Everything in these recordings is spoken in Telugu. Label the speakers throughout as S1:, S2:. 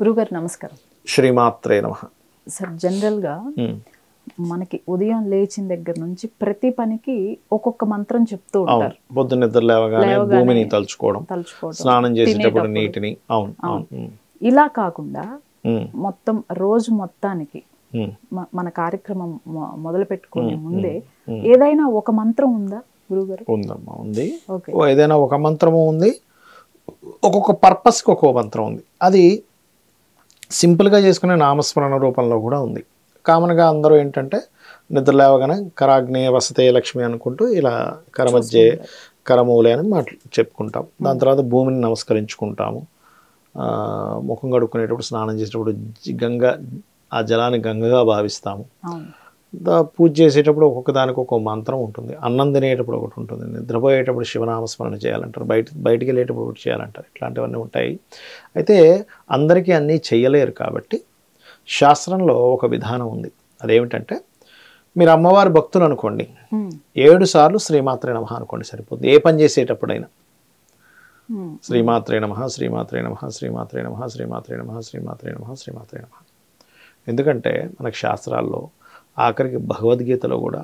S1: గురుగారు నమస్కారం.
S2: శ్రీమాత్రే నమః.
S1: సార్ జనరల్గా మనకి ఉదయం లేచిన దగ్గర నుంచి ప్రతి పనికి ఒక్కొక్క మంత్రం చెప్తూ ఉంటారు.
S2: పొద్దున్న నిద్ర లేవగానే భూమిని తలుచుకోవడం, స్నానం చేసేటప్పుడు నీటిని. అవును అవును.
S1: ఇలా కాకుండా మొత్తం రోజు మొత్తానికి మన కార్యక్రమం మొదలు పెట్టుకునే ముందే ఏదైనా ఒక మంత్రం ఉందా గురుగారు?
S2: ఉందమ్మా, ఉంది. ఏదైనా ఒక మంత్రము ఉంది, ఒక్కొక్క పర్పస్కి ఒక్కొక్క మంత్రం ఉంది. అది సింపుల్గా చేసుకునే నామస్మరణ రూపంలో కూడా ఉంది. కామన్గా అందరూ ఏంటంటే నిద్ర లేవగానే కరాగ్నే వసతే లక్ష్మి అనుకుంటూ ఇలా కరమధ్యే కరమూలే అని చెప్పుకుంటాం. దాని తర్వాత భూమిని నమస్కరించుకుంటాము. ముఖం కడుక్కునేటప్పుడు, స్నానం చేసేటప్పుడు గంగ, ఆ జలాన్ని గంగగా భావిస్తాము. పూజ చేసేటప్పుడు ఒక్కొక్క దానికి ఒక్కొక్క మంత్రం ఉంటుంది. అన్నం తినేటప్పుడు ఒకటి ఉంటుంది, నిద్రపోయేటప్పుడు శివనామస్మరణ చేయాలంటారు, బయటికి వెళ్ళేటప్పుడు ఒకటి చేయాలంటారు. ఇట్లాంటివన్నీ ఉంటాయి. అయితే అందరికీ అన్నీ చెయ్యలేరు కాబట్టి శాస్త్రంలో ఒక విధానం ఉంది. అదేమిటంటే, మీరు అమ్మవారి భక్తులు అనుకోండి, 7 సార్లు శ్రీమాత్రే నమః అనుకోండి సరిపోతుంది. ఏ పని చేసేటప్పుడైనా శ్రీమాత్రే నమః, శ్రీమాత్రే నమః, శ్రీమాత్రే నమః, శ్రీమాత్రే నమః, శ్రీమాత్రే నమః, శ్రీమాత్రే నమః. ఎందుకంటే మనకు శాస్త్రాల్లో ఆఖరికి భగవద్గీతలో కూడా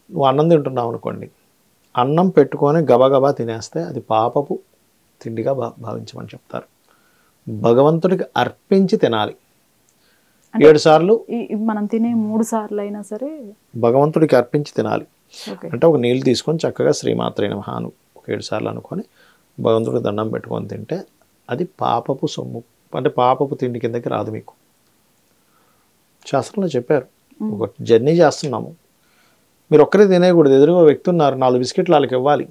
S2: నువ్వు అన్నం తింటున్నావు అనుకోండి, అన్నం పెట్టుకొని గబగబా తినేస్తే అది పాపపు తిండిగా భావించమని చెప్తారు. భగవంతుడికి అర్పించి తినాలి. 7 సార్లు
S1: మనం తినే 3 సార్లు అయినా సరే
S2: భగవంతుడికి అర్పించి తినాలి. అంటే ఒక నీళ్ళు తీసుకొని చక్కగా శ్రీమాత్రే నమః అను 7 సార్లు అనుకొని భగవంతుడికి దండం పెట్టుకొని తింటే అది పాపపు సొమ్ము, అంటే పాపపు తిండి కిందకి రాదు. మీకు శాస్త్రంలో చెప్పారు. ఒక జర్నీ చేస్తున్నాము, మీరు ఒక్కరే తినేయకూడదు, ఎదురుగా వ్యక్తి ఉన్నారు, 4 బిస్కెట్లు వాళ్ళకి ఇవ్వాలి,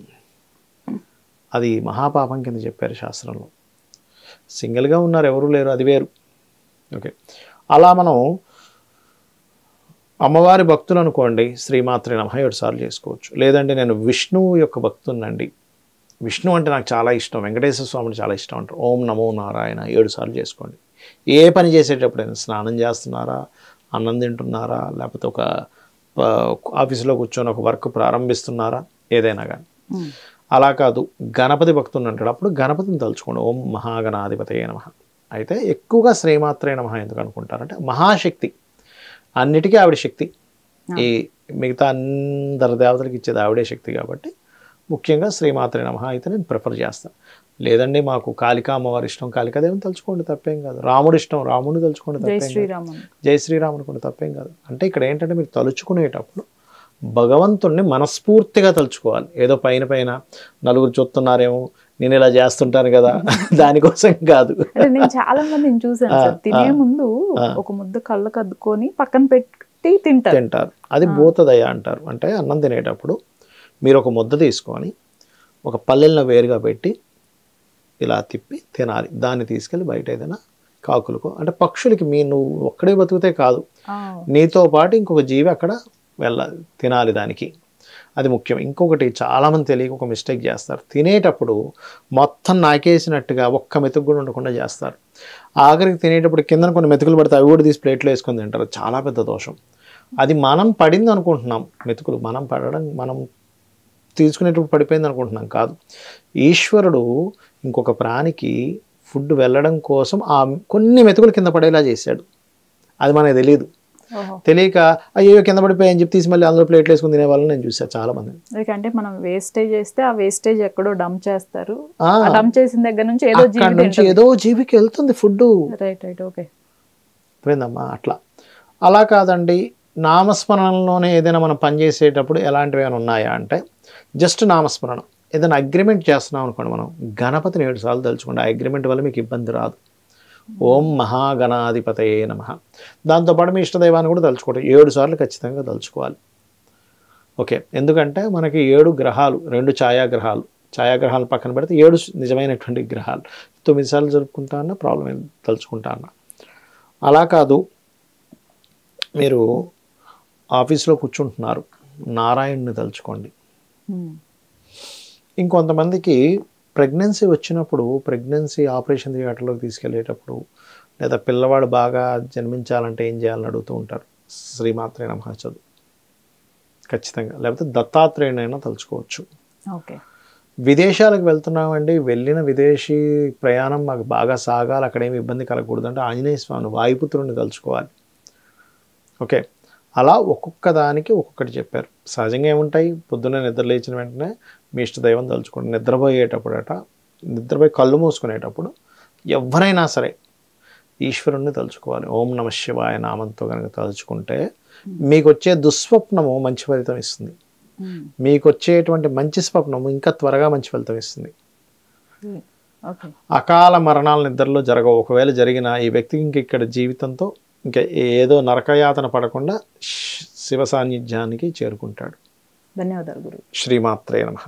S2: అది మహాపాపం కింద చెప్పారు శాస్త్రంలో. సింగిల్గా ఉన్నారు, ఎవరు లేరు, అది వేరు. ఓకే, అలా మనం అమ్మవారి భక్తులు అనుకోండి, శ్రీమాత్రే నమః 7 సార్లు చేసుకోవచ్చు. లేదంటే నేను విష్ణువు యొక్క భక్తునండి, విష్ణు అంటే నాకు చాలా ఇష్టం, వెంకటేశ్వర స్వామిని చాలా ఇష్టం అంటారు, ఓం నమో నారాయణ 7 సార్లు చేసుకోండి. ఏ పని చేసేటప్పుడైనా, స్నానం చేస్తున్నారా, అన్నం తింటున్నారా, లేకపోతే ఒక ఆఫీసులో కూర్చొని ఒక వర్క్ ప్రారంభిస్తున్నారా, ఏదైనా కానీ. అలా కాదు, గణపతి భక్తుని అంటాడు, అప్పుడు గణపతిని తలుచుకోండి, ఓం మహాగణాధిపతయే నమః. అయితే ఎక్కువగా శ్రీమాత్రే నమః ఎందుకు అనుకుంటారంటే, మహాశక్తి, అన్నిటికీ ఆవిడ శక్తి. ఈ మిగతా అందరి దేవతలకు ఇచ్చేది ఆవిడే శక్తి కాబట్టి ముఖ్యంగా శ్రీమాత్రే నమః అయితే నేను ప్రిఫర్ చేస్తాను. లేదండి మాకు కాళికా అమ్మవారి ఇష్టం, కాళికాదేవిని తలుచుకోండి తప్పేం కాదు. రాముడు ఇష్టం, రాముడిని తలుచుకోండి తప్పేం కాదు. జై శ్రీరామ్ అనుకోండి తప్పేం కాదు. అంటే ఇక్కడ ఏంటంటే మీరు తలుచుకునేటప్పుడు భగవంతుణ్ణి మనస్ఫూర్తిగా తలుచుకోవాలి. ఏదో పైన పైన నలుగురు చూస్తున్నారేమో, నేను ఇలా చేస్తుంటాను కదా, దానికోసం కాదు.
S1: నేను చాలా మందిని చూసాను సార్, తినే ముందు ఒక ముద్ద కళ్ళకు అద్దుకొని పక్కన పెట్టి తింటారు.
S2: అది భూతదయ అంటారు. అంటే అన్నం తినేటప్పుడు మీరు ఒక ముద్ద తీసుకొని ఒక పల్లెల్లో వేరుగా పెట్టి ఇలా తిప్పి తినాలి. దాన్ని తీసుకెళ్ళి బయట ఏదైనా కాకులకు, అంటే పక్షులకి, నువ్వు ఒక్కడే బతుకుతే కాదు, నీతో పాటు ఇంకొక జీవి అక్కడ వెళ్ళాలి, తినాలి దానికి. అది ముఖ్యం. ఇంకొకటి చాలామంది తెలియక ఒక మిస్టేక్ చేస్తారు, తినేటప్పుడు మొత్తం నాకేసినట్టుగా ఒక్క మెతుకు కూడా ఉండకుండా చేస్తారు. ఆఖరికి తినేటప్పుడు కింద కొన్ని మెతుకులు పడితే అవి కూడా తీసి ప్లేట్లో వేసుకొని తింటారు. చాలా పెద్ద దోషం అది. మనం పడింది అనుకుంటున్నాం మెతుకులు, మనం తీసుకునేటప్పుడు పడిపోయింది అనుకుంటున్నాం, కాదు. ఈశ్వరుడు ఇంకొక ప్రాణికి ఫుడ్ వెళ్ళడం కోసం ఆ కొన్ని మెతుకులు కింద పడేలా చేశాడు. అది మనకు తెలియదు. తెలియక అయ్యో కింద పడిపోయాయని చెప్పి తీసి మళ్ళీ అందులో ప్లేట్లు వేసుకుని తినే వాళ్ళని నేను చూసాను చాలా మంది.
S1: అంటే మనం వేస్టేజ్ చేస్తే ఆ వేస్టేజ్ ఎక్కడో డంప్ చేస్తారు, డంప్ చేసిన దగ్గర నుంచి
S2: ఏదో జీవికి వెళ్తుంది ఫుడ్.
S1: ఓకే,
S2: పోయిందమ్మా. అలా కాదండి, నామస్మరణలోనే ఏదైనా మనం పని చేసేటప్పుడు ఎలాంటివి ఏమైనా ఉన్నాయా అంటే, జస్ట్ నామస్మరణం. ఏదైనా అగ్రిమెంట్ చేస్తున్నాం అనుకోండి, మనం గణపతిని 7 సార్లు తలుచుకోండి. ఆ అగ్రిమెంట్ వల్ల మీకు ఇబ్బంది రాదు. ఓం మహాగణాధిపతయే నమః. దాంతోపాటు మీ ఇష్టదైవాన్ని కూడా తలుచుకోండి, 7 సార్లు ఖచ్చితంగా తలుచుకోవాలి. ఓకే, ఎందుకంటే మనకి 7 గ్రహాలు, 2 ఛాయాగ్రహాలు పక్కన పెడితే 7 నిజమైనటువంటి గ్రహాలు. 9 సార్లు జరుపుకుంటా అన్న ప్రాబ్లం ఏం, తలుచుకుంటా అన్న. అలా కాదు, మీరు ఆఫీస్లో కూర్చుంటున్నారు, నారాయణ్ని తలుచుకోండి. ఇంకొంతమందికి ప్రెగ్నెన్సీ వచ్చినప్పుడు, ప్రెగ్నెన్సీ ఆపరేషన్ థియేటర్లోకి తీసుకెళ్ళేటప్పుడు, లేదా పిల్లవాడు బాగా జన్మించాలంటే ఏం చేయాలని అడుగుతూ ఉంటారు. శ్రీమాత్రే నమః చదువు ఖచ్చితంగా, లేకపోతే దత్తాత్రేయునైనా తలుచుకోవచ్చు.
S1: ఓకే,
S2: విదేశాలకు వెళ్తున్నామండి, వెళ్ళిన విదేశీ ప్రయాణం మాకు బాగా సాగాలి, అక్కడేమి ఇబ్బంది కలగకూడదు అంటే ఆంజనేయ స్వామిని, వాయుపుత్రుడిని తలుచుకోవాలి. ఓకే, అలా ఒక్కొక్క దానికి ఒక్కొక్కటి చెప్పారు. సహజంగా ఏముంటాయి, పొద్దున్నే నిద్ర లేచిన వెంటనే మీ ఇష్టదైవం తలుచుకోండి. నిద్రపోయి కళ్ళు మూసుకునేటప్పుడు ఎవరైనా సరే ఈశ్వరుణ్ణి తలుచుకోవాలి. ఓం నమ శివాయ నామంతో కనుక తలుచుకుంటే మీకు వచ్చే దుస్వప్నము మంచి ఫలితం ఇస్తుంది. మీకు వచ్చేటువంటి మంచి స్వప్నము ఇంకా త్వరగా మంచి ఫలితం ఇస్తుంది. అకాల మరణాల నిద్రలో జరగవు. ఒకవేళ జరిగిన ఈ వ్యక్తికి ఇంక ఇక్కడ జీవితంతో ఇంకా ఏదో నరకయాతన పడకుండా శివ సాన్నిధ్యానికి చేరుకుంటాడు.
S1: ధన్యవాదాలు గురు.
S2: శ్రీమాత్రే నమః.